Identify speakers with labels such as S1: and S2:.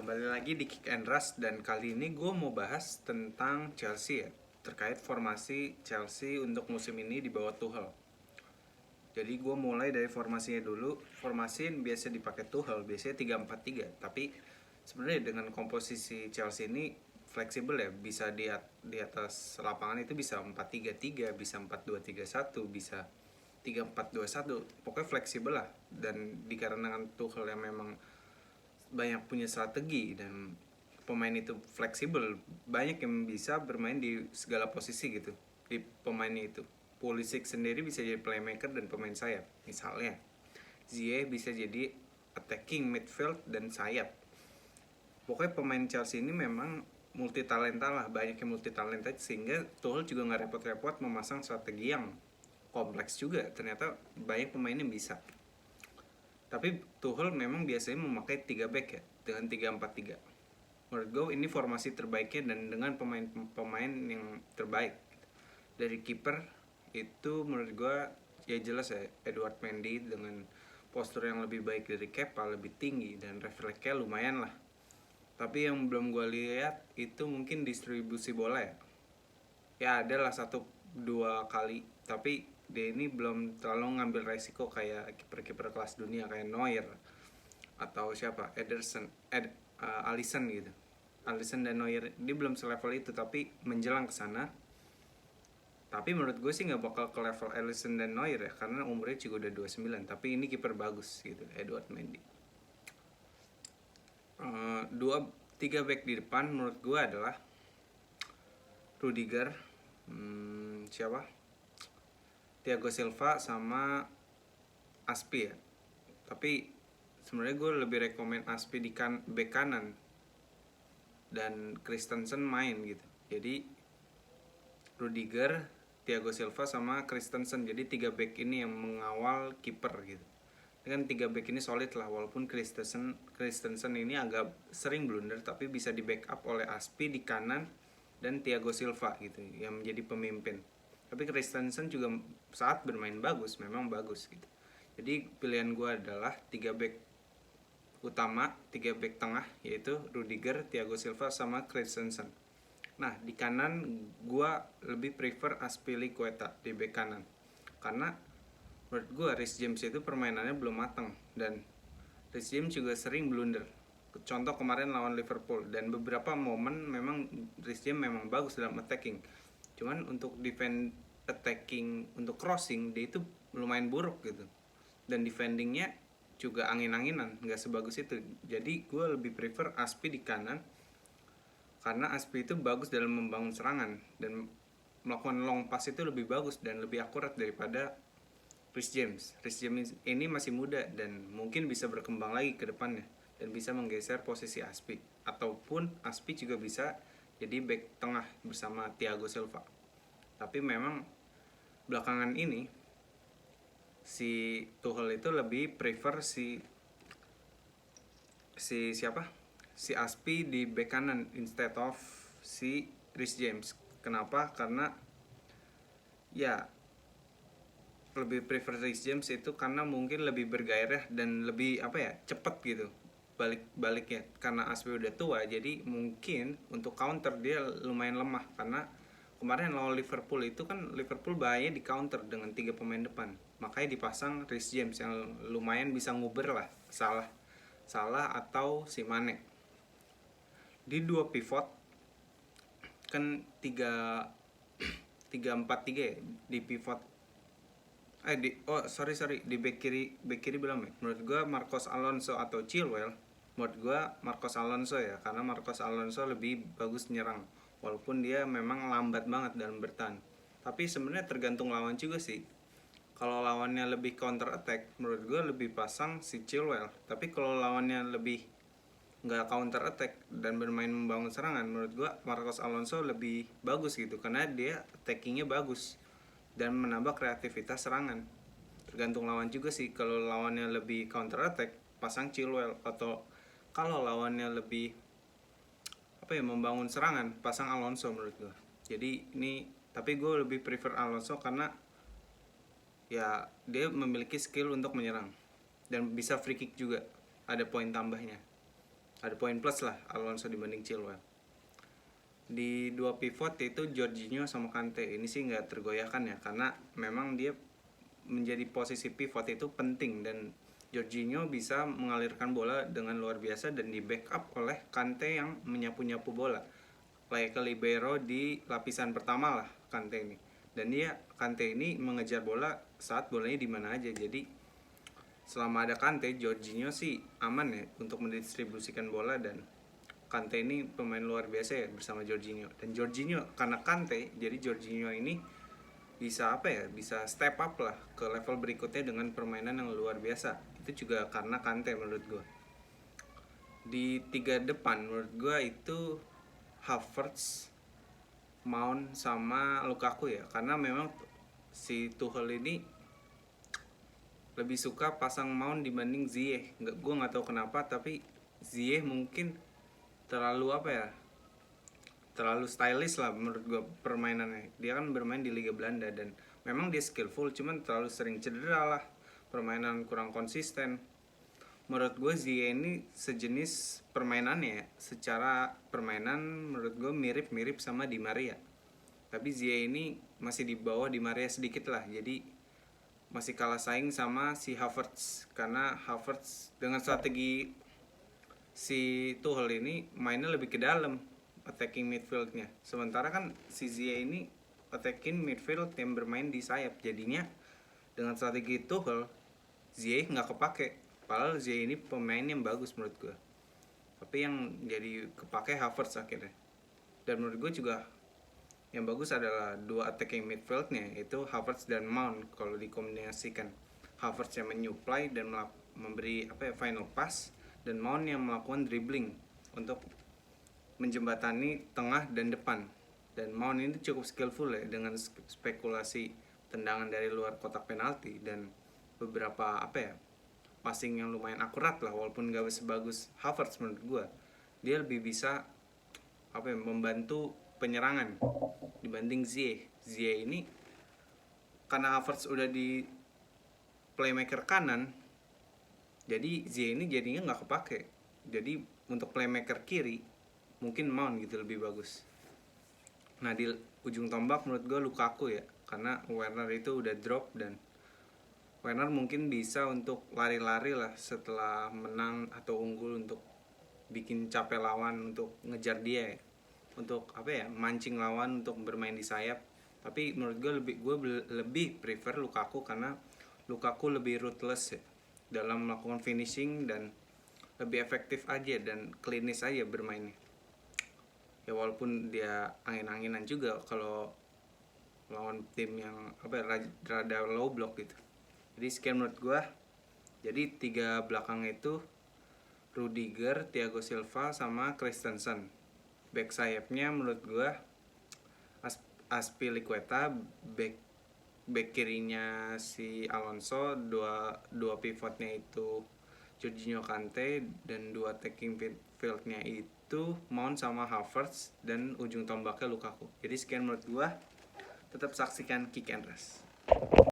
S1: Kembali lagi di Kick and Rush dan kali ini gue mau bahas tentang Chelsea ya, terkait formasi Chelsea untuk musim ini di bawah Tuchel. Jadi gue mulai dari formasinya dulu. Formasi yang biasa dipakai Tuchel biasanya 3-4-3, tapi sebenarnya dengan komposisi Chelsea ini fleksibel ya, bisa di atas lapangan itu bisa 4-3-3, bisa 4-2-3-1, bisa 3-4-2-1. Pokoknya fleksibel lah, dan dikarenakan Tuchel yang memang banyak punya strategi dan pemain itu fleksibel, banyak yang bisa bermain di segala posisi gitu di pemainnya itu. Pulisic sendiri bisa jadi playmaker dan pemain sayap. Misalnya Ziyech bisa jadi attacking midfield dan sayap. Pokoknya pemain Chelsea ini memang multi talenta lah, banyak yang multi talenta, sehingga Tuchel juga nggak repot-repot memasang strategi yang kompleks juga. Ternyata banyak pemain yang bisa. Tapi Tuchel memang biasanya memakai 3 back ya, dengan 3-4-3. Menurut gue ini formasi terbaiknya dan dengan pemain-pemain yang terbaik. Dari kiper itu menurut gue ya jelas ya, Edouard Mendy dengan postur yang lebih baik dari Kepa, lebih tinggi dan refleksnya lumayan lah. Tapi yang belum gue lihat itu mungkin distribusi bola ya. Ya ada lah 1-2 kali, tapi dia ini belum terlalu ngambil resiko kayak kiper-kiper kelas dunia kayak Neuer atau siapa Alisson gitu. Alisson dan Neuer dia belum selevel itu, tapi menjelang ke sana. Tapi menurut gue sih nggak bakal ke level Alisson dan Neuer ya, karena umurnya juga udah 29. Tapi ini kiper bagus gitu, Edouard Mendy. Dua tiga back di depan menurut gue adalah Rudiger, siapa, Thiago Silva sama Aspi ya. Tapi sebenarnya gue lebih rekomen Aspi di back kanan dan Christensen main gitu. Jadi Rudiger, Thiago Silva sama Christensen. Jadi 3 back ini yang mengawal kiper gitu. Dengan 3 back ini solid lah, walaupun Christensen ini agak sering blunder, tapi bisa di backup oleh Aspi di kanan dan Thiago Silva gitu yang menjadi pemimpin. Tapi Christensen juga saat bermain bagus, memang bagus gitu. Jadi pilihan gue adalah 3 back utama, 3 back tengah, yaitu Rudiger, Thiago Silva sama Christensen. Nah di kanan gue lebih prefer Azpilicueta di back kanan, karena menurut gue Reece James itu permainannya belum matang dan Reece James juga sering blunder. Contoh kemarin lawan Liverpool, dan beberapa momen memang Reece James memang bagus dalam attacking. Cuman untuk defend attacking, untuk crossing dia itu lumayan buruk gitu. Dan defendingnya juga angin-anginan, nggak sebagus itu. Jadi gue lebih prefer Aspi di kanan, karena Aspi itu bagus dalam membangun serangan dan melakukan long pass itu lebih bagus dan lebih akurat daripada Reece James. Reece James ini masih muda dan mungkin bisa berkembang lagi ke depannya dan bisa menggeser posisi Aspi, ataupun Aspi juga bisa jadi back tengah bersama Thiago Silva. Tapi memang belakangan ini si Tuchel itu lebih prefer si siapa? Si Aspi di back kanan instead of si Reece James. Kenapa? Karena ya lebih prefer Reece James itu karena mungkin lebih bergairah dan lebih cepet gitu baliknya, karena Aspi udah tua. Jadi mungkin untuk counter dia lumayan lemah, karena kemarin lawan Liverpool itu kan Liverpool bahaya di counter dengan 3 pemain depan, makanya dipasang Reece James yang lumayan bisa nguber lah Salah atau si Mane. Di 2 pivot kan 3-4-3 ya, di pivot di back kiri belum ya. Menurut gue Marcos Alonso atau Chilwell. Menurut gue Marcos Alonso ya, karena Marcos Alonso lebih bagus nyerang, walaupun dia memang lambat banget dalam bertahan. Tapi sebenarnya tergantung lawan juga sih. Kalau lawannya lebih counter attack, menurut gue lebih pasang si Chilwell. Tapi kalau lawannya lebih nggak counter attack dan bermain membangun serangan, menurut gue Marcos Alonso lebih bagus gitu, karena dia attackingnya bagus dan menambah kreativitas serangan. Tergantung lawan juga sih. Kalau lawannya lebih counter attack, pasang Chilwell, atau kalau lawannya lebih membangun serangan, pasang Alonso menurut gue. Jadi ini, tapi gue lebih prefer Alonso karena ya dia memiliki skill untuk menyerang dan bisa free kick juga, ada poin tambahnya. ada poin plus lah Alonso dibanding Chilwell. Di dua pivot itu Jorginho sama Kante, ini sih nggak tergoyahkan ya, karena memang dia menjadi posisi pivot itu penting, dan Jorginho bisa mengalirkan bola dengan luar biasa dan di backup oleh Kante yang menyapu-nyapu bola, kayak ke libero di lapisan pertama lah Kante ini. Dan Kante ini mengejar bola saat bolanya di mana aja, jadi selama ada Kante, Jorginho sih aman ya untuk mendistribusikan bola, dan Kante ini pemain luar biasa ya bersama Jorginho. Dan Jorginho karena Kante, jadi Jorginho ini bisa bisa step up lah ke level berikutnya dengan permainan yang luar biasa. Itu juga karena Kante menurut gue. Di tiga depan menurut gue itu Havertz, Mount sama Lukaku ya, karena memang si Tuchel ini lebih suka pasang Mount dibanding Ziyech. Gue nggak tahu kenapa, tapi Ziyech mungkin terlalu stylish lah menurut gue permainannya. Dia kan bermain di Liga Belanda dan memang dia skillful, cuman terlalu sering cedera lah, permainan kurang konsisten. Menurut gue Ziyech ini sejenis permainannya, secara permainan menurut gue mirip-mirip sama Di Maria, tapi Ziyech ini masih di bawah Di Maria sedikit lah, jadi masih kalah saing sama si Havertz, karena Havertz dengan strategi si Tuchel ini mainnya lebih ke dalam, attacking midfieldnya, sementara kan si Ziyech ini attacking midfield yang bermain di sayap. Jadinya dengan strategi Tuchel Ziyech nggak kepake, padahal Ziyech ini pemain yang bagus menurut gue, tapi yang jadi kepake Havertz akhirnya. Dan menurut gue juga yang bagus adalah dua attacking midfieldnya, itu Havertz dan Mount. Kalau dikombinasikan, Havertz yang menyuplai dan memberi final pass, dan Mount yang melakukan dribbling untuk menjembatani tengah dan depan. Dan Mount ini cukup skillful ya, dengan spekulasi tendangan dari luar kotak penalti dan beberapa passing yang lumayan akurat lah, walaupun gak sebagus Havertz. Menurut gue dia lebih bisa membantu penyerangan dibanding Ziyech. Ziyech ini karena Havertz udah di playmaker kanan, jadi Ziyech ini jadinya nggak kepake. Jadi untuk playmaker kiri mungkin Mount gitu lebih bagus. Nah di ujung tombak menurut gue Lukaku ya, karena Werner itu udah drop, dan Werner mungkin bisa untuk lari-lari lah setelah menang atau unggul, untuk bikin capek lawan, untuk ngejar dia ya, untuk mancing lawan untuk bermain di sayap. Tapi menurut gue lebih prefer Lukaku, karena Lukaku lebih ruthless ya dalam melakukan finishing, dan lebih efektif aja dan klinis aja bermainnya. Ya walaupun dia angin-anginan juga kalau lawan tim yang rada low block gitu. Jadi sekian menurut gue. Jadi tiga belakang itu Rudiger, Thiago Silva sama Christensen. Back sayapnya menurut gue Azpilicueta, back kirinya si Alonso, dua pivotnya itu Jorginho, Kante, dan dua attacking midfieldnya itu Mount sama Havertz, dan ujung tombaknya Lukaku. Jadi sekian menurut gue. Tetap saksikan Kick and Rush.